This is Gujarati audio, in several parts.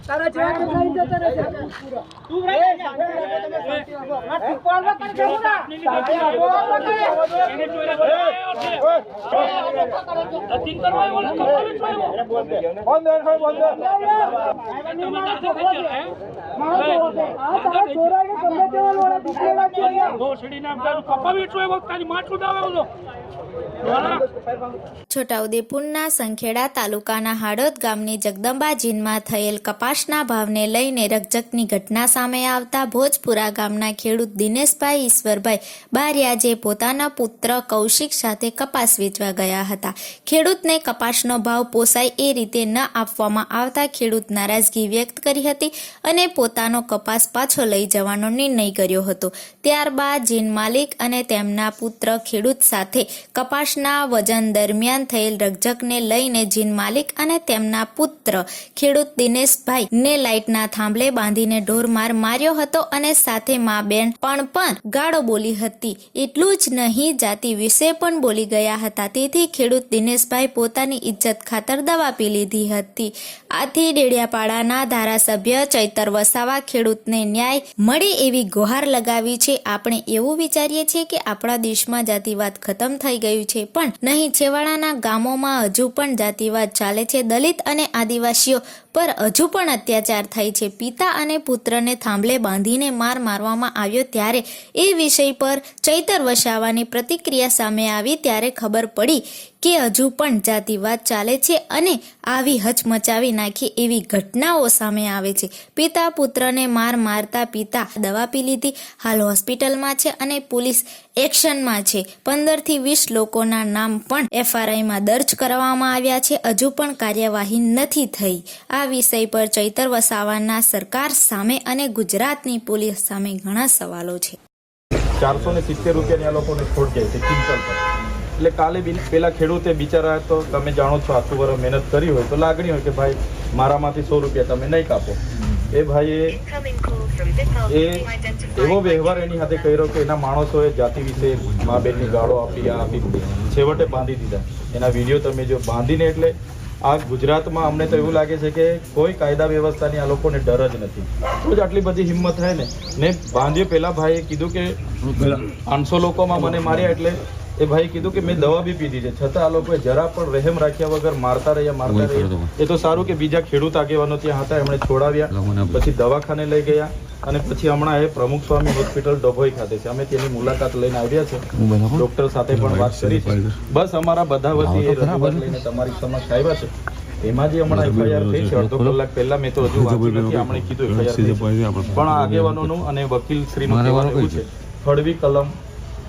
તારા જેવા તો લઈ જતો રહેશે તું રે કોલવા કરી જમુરા એને ચોરે અતિન કરવા એવો કપાલે ચોયો બંધ આ તારા ચોરાને ગમે તેવા લોડા દીકરેલા છે ઘોસડી નામ કપાવી ચોયો તારી માથું દાવે ઓલો છોટાઉદેપુરના સંખેડા તાલુકાના હાડોદ ગામની જગદંબા જીનમાં થયેલ કપાસના ભાવને લઈને રકઝકની ઘટના સામે આવતા ભોજપુરા ગામના ખેડૂત દિનેશભાઈ ઈશ્વરભાઈ બારિયા જે પોતાના પુત્ર કૌશિક સાથે કપાસ વેચવા ગયા હતા. ખેડૂતને કપાસનો ભાવ પોસાય એ રીતે ન આપવામાં આવતા ખેડૂત નારાજગી વ્યક્ત કરી હતી અને પોતાનો કપાસ પાછો લઈ જવાનો નિર્ણય કર્યો હતો. ત્યારબાદ જીન માલિક અને તેમના પુત્ર ખેડૂત સાથે કપાસના વજન દરમિયાન થયેલ રકઝકને લઈને જીન માલિક અને તેમના પુત્ર ખેડૂત દિનેશભાઈ ને લાઇટના થાંભલે બાંધીને ઢોરમાર માર્યો હતો અને સાથે મા બેન પણ ગાળો બોલી હતી. એટલું જ નહીં, જાતિ વિશે પણ બોલી ગયા હતા. તેથી ખેડૂત દિનેશભાઈ પોતાની ઇજ્જત ખાતર દવા પી લીધી હતી. આથી ડેડિયાપાડાના ધારાસભ્ય ચૈતર વસાવા ખેડૂતને ન્યાય મળે એવી ગુહાર લગાવી છે. આપણે એવું વિચારીએ છીએ કે આપણા દેશમાં જાતિવાદ ખતમ થઈ ગયું છે, પણ નહીં, છેવાડાના ગામોમાં હજુ પણ જાતિવાદ ચાલે છે. દલિત અને આદિવાસીઓ પર હજુ પણ અત્યાચાર થાય છે. પિતા અને પુત્રને થાંભલે બાંધીને મારવામાં આવ્યો ત્યારે એ વિષય પર ચૈતર વસાવાની પ્રતિક્રિયા સામે આવી ત્યારે ખબર પડી કે હજુ પણ જાતિવાદ ચાલે છે અને આવી હચમચાવી નાખી એવી ઘટનાઓ સામે આવે છે. પિતા પુત્રને મારતા પિતા દવા પી લીધી, હાલ હોસ્પિટલમાં છે અને પોલીસ એક્શનમાં છે. 15 થી 20 લોકોના નામ પણ એફઆરઆઈમાં દર્જ કરવામાં આવ્યા છે. હજુ પણ કાર્યવાહી નથી થઈ. આ વિષય પર ચૈતર વસાવાના સરકાર સામે અને ગુજરાતની પોલીસ સામે ઘણા સવાલો છે. 470 રૂપિયાની આ લોકોને ખોટ જાય છે ક્વિન્ટલ પર. એટલે કાલે પેલા ખેડૂતે બિચારા, તો તમે જાણો છો આટલું વર્ષ મહેનત કરી હોય તો લાગણી હોય કે ભાઈ મારામાંથી 100 રૂપિયા તમે નહીં કાપો. એ ભાઈએ એવો વ્યવહાર એની સાથે કર્યો કે એના માણસોએ જાતિ વિશે મા બેનની ગાળો આપી છેવટે બાંધી દીધા. એના વિડીયો તમે જો બાંધીને, એટલે આ ગુજરાતમાં અમને તો એવું લાગે છે કે કોઈ કાયદા વ્યવસ્થાની આ લોકોને ડર જ નથી. તો જ આટલી બધી હિંમત થાય ને બાંધ્યો. પેલા ભાઈએ કીધું કે 500 લોકોમાં મને માર્યા, એટલે એ ભાઈ કીધું કે મેં દવા બી પીધી છે, છતાં આ લોકોએ જરા પણ રહેમ રાખ્યા વગર મારતા રહ્યા. એ તો સારું કે બીજા ખેડૂત આગેવાનો ત્યાં હતા, એમણે છોડાવ્યા, પછી દવાખાને લઈ ગયા અને પછી હમણાં એ પ્રમુખ સ્વામી હોસ્પિટલ ડભોઈ ખાતે છે. અમે તેની મુલાકાત લઈને આવ્યા છે, ડોક્ટર સાથે પણ વાત કરી છે. બસ અમારા બધા વતી એ રજૂઆત લઈને તમારી સમક્ષ આવ્યા છે. એમાં જે હમણાં એફઆઈઆર થઈ છે, અડધો કલાક પહેલા મેં તો હજુ વાંચ્યું નથી, આપણે કીધું એફઆઈઆર પણ આગેવાનોનું અને વકીલ શ્રીનું કહેવાનું એવું છે હળવી કલમ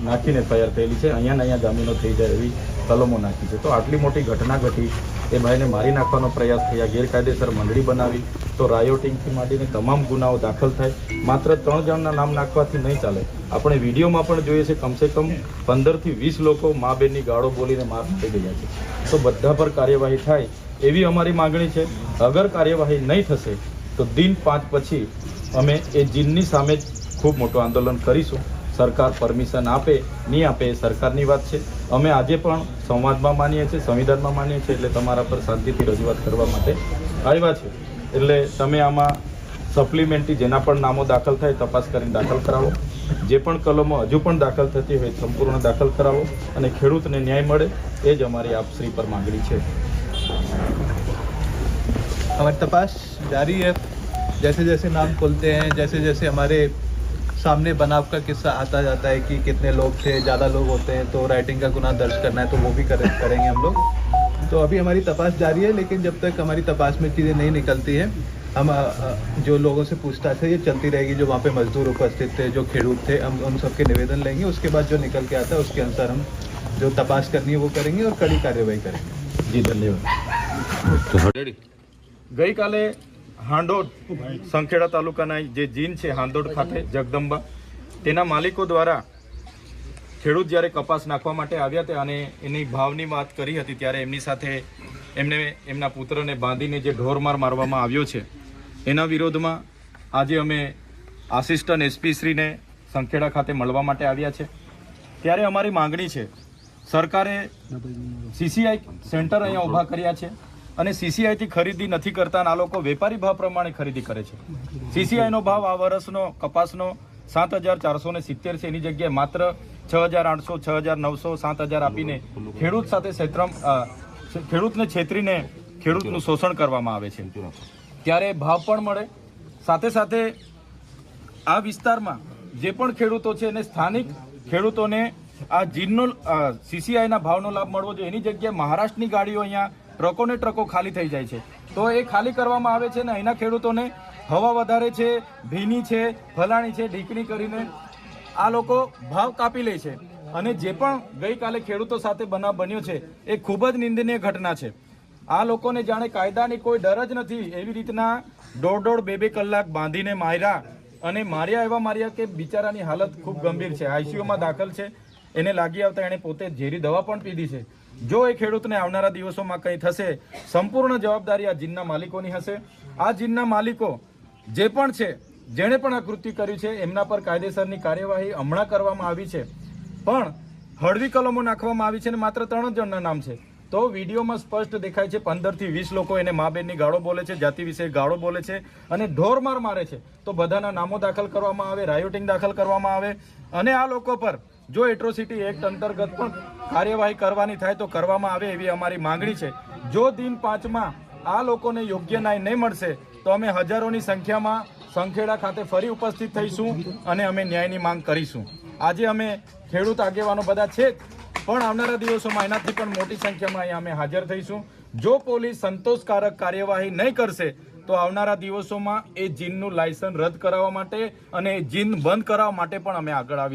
નાખીને એફઆઈઆર થયેલી છે. અહીંયા જામીનો થઈ જાય એવી કલમો નાખી છે. તો આટલી મોટી ઘટના ઘટી, એ ભાઈને મારી નાખવાનો પ્રયાસ થયા, ગેરકાયદેસર મંડળી બનાવી, તો રાયોટિંગથી માંડીને તમામ ગુનાઓ દાખલ થાય. માત્ર 3 જણના નામ નાખવાથી નહીં ચાલે. આપણે વિડીયોમાં પણ જોઈએ છે કમસે કમ 15 થી 20 લોકો મા બેનની ગાળો બોલીને માર થઈ ગયા છે. તો બધા પર કાર્યવાહી થાય એવી અમારી માગણી છે. અગર કાર્યવાહી નહીં થશે તો દિન 5 પછી અમે એ જીનની સામે ખૂબ મોટું આંદોલન કરીશું. સરકાર પરમિશન આપે નહીં આપે એ સરકારની વાત છે. અમે આજે પણ સંવાદમાં માનીએ છીએ, સંવિધાનમાં માનીએ છીએ, એટલે તમારા પર શાંતિથી રજૂઆત કરવા માટે આવ્યા છે. એટલે તમે આમાં સપ્લિમેન્ટરી જેના પણ નામો દાખલ થાય તપાસ કરીને દાખલ કરાવો. જે પણ કલમો હજુ પણ દાખલ થતી હોય સંપૂર્ણ દાખલ કરાવો અને ખેડૂતને ન્યાય મળે એ જ અમારી આપશ્રી પર માંગણી છે. हमारी तपास जारी है. जैसे जैसे नाम खुलते हैं, जैसे जैसे हमारे सामने बनाव का किस्सा आता जाता है कि कितने लोग थे, ज़्यादा लोग होते हैं तो राइटिंग का गुनाह दर्ज करना है, तो वो भी करेंगे हम लोग. तो अभी हमारी तपास जारी है, लेकिन जब तक हमारी तपास में चीज़ें नहीं निकलती हैं, हम जो लोगों से पूछताछ है ये चलती रहेगी. जो वहाँ पे मजदूर उपस्थित थे, जो खेडूत थे, हम उन सबके निवेदन लेंगे. उसके बाद जो निकल के आता है उसके अनुसार हम जो तपास करनी है वो करेंगे और कड़ी कार्यवाही करेंगे. જી ધન્યવાદ. ગઈકાલે હાંડોદ સંખેડા તાલુકાના જે જીન છે હાંડોદ ખાતે જગદંબા, તેના માલિકો દ્વારા ખેડૂત જ્યારે કપાસ નાખવા માટે આવ્યા હતા અને એની ભાવની વાત કરી હતી, ત્યારે એમની સાથે એમને એમના પુત્રને બાંધીને જે ઢોરમાર મારવામાં આવ્યો છે, એના વિરોધમાં આજે અમે આસિસ્ટન્ટ એસપી શ્રીને સંખેડા ખાતે મળવા માટે આવ્યા છે. ત્યારે અમારી માંગણી છે, સરકારે સીસીઆઈ સેન્ટર અહીંયા ઊભા કર્યા છે, અને સીસીઆઈ થી ખરીદી નથી કરતા અને આ લોકો વેપારી ભાવ પ્રમાણે ખરીદી કરે છે. સીસીઆઈ નો ભાવ આ વર્ષનો કપાસનો 7,470 છે, એની જગ્યાએ માત્ર 6,800, 6,900, 7,000 આપીને ખેડૂત સાથે ખેડૂતને છેતરીને ખેડૂતનું શોષણ કરવામાં આવે છે. ત્યારે ભાવ પણ મળે, સાથે સાથે આ વિસ્તારમાં જે પણ ખેડૂતો છે એને સ્થાનિક ખેડૂતોને આ જીનનો સીસીઆઈના ભાવનો લાભ મળવો જોઈએ. એની જગ્યાએ મહારાષ્ટ્રની ગાડીઓ અહીંયા ટ્રકોને ટ્રકો ખાલી થઈ જાય છે, તો એ ખાલી કરવામાં આવે છે ને અહીંના ખેડૂતોને હવા વધારે છે, ભીની છે, ફલાણી છે, ઢીકણી કરીને આ લોકો ભાવ કાપી લે છે. અને જે પણ ગઈકાલે ખેડૂતો સાથે બનાવ બન્યો છે એ ખૂબ જ નિંદનીય ઘટના છે. આ લોકોને જાણે કાયદાની કોઈ ડર જ નથી. એવી રીતના 1.5-2 કલાક બાંધીને માર્યા, અને માર્યા એવા માર્યા કે બિચારાની હાલત ખૂબ ગંભીર છે, આઈસીયુમાં દાખલ છે. એને લાગી આવતા એણે પોતે ઝેરી દવા પણ પીધી છે. જો એ ખેડૂતને આવનારા દિવસોમાં કંઈ થશે, સંપૂર્ણ જવાબદારી આ જીનના માલિકોની હશે. આ જીનના માલિકો જે પણ છે, જેણે પણ આ કૃત્ય કર્યું છે, એમના પર કાયદેસરની કાર્યવાહી હમણાં કરવામાં આવી છે, પણ હળવી કલમો નાખવામાં આવી છે અને માત્ર 3 જણના નામ છે. તો વિડીયોમાં સ્પષ્ટ દેખાય છે 15 થી 20 લોકો એને મા બેનની ગાળો બોલે છે, જાતિ વિશે ગાળો બોલે છે અને ઢોરમાર મારે છે. તો બધાના નામો દાખલ કરવામાં આવે, રાયોટિંગ દાખલ કરવામાં આવે, અને આ લોકો પર જો એટ્રોસિટી એક્ટ અંતર્ગત પણ કાર્યવાહી કરવાની થાય તો કરવામાં આવે એવી અમારી માંગણી છે. જો દિન 5માં આ લોકોને યોગ્ય ન્યાય નહીં મળશે તો અમે હજારોની સંખ્યામાં સંખેડા ખાતે ફરી ઉપસ્થિત થઈશું અને અમે ન્યાયની માંગ કરીશું. આજે અમે ખેડૂત આગેવાનો બધા છે, પણ આવનારા દિવસોમાં એનાથી પણ મોટી સંખ્યામાં અહીંયા અમે હાજર થઈશું. જો પોલીસ સંતોષકારક કાર્યવાહી નહીં કરશે તો આવનારા દિવસોમાં એ જીનનું લાયસન્સ રદ કરાવવા માટે અને જીન બંધ કરાવવા માટે પણ અમે આગળ આવીશું.